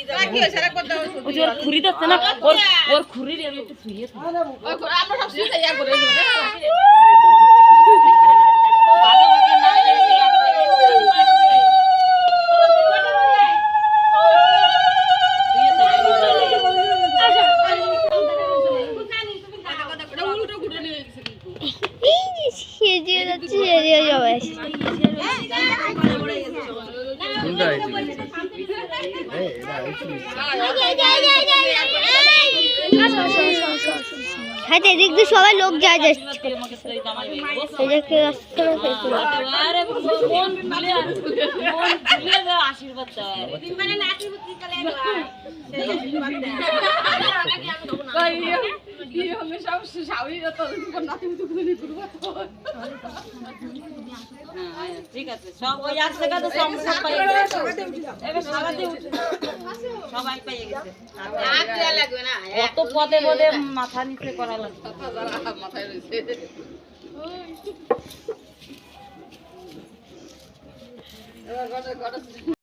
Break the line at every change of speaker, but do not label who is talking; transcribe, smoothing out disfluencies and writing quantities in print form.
ওর খুরি দিচ্ছে না, ওর খুরির আমি একটু শুয়ে আমরা সব শুয়ে ইয়া করে
হ্যাঁ এদিক দিয়ে সবাই লোক যায় যাচ্ছে
আশীর্বাদ ঠিক আছে সব ওই এক জায়গাতে সবাই পেয়ে গেছে কত পদে পদে মাথা নিচে করা লাগবে মাথায় রয়েছে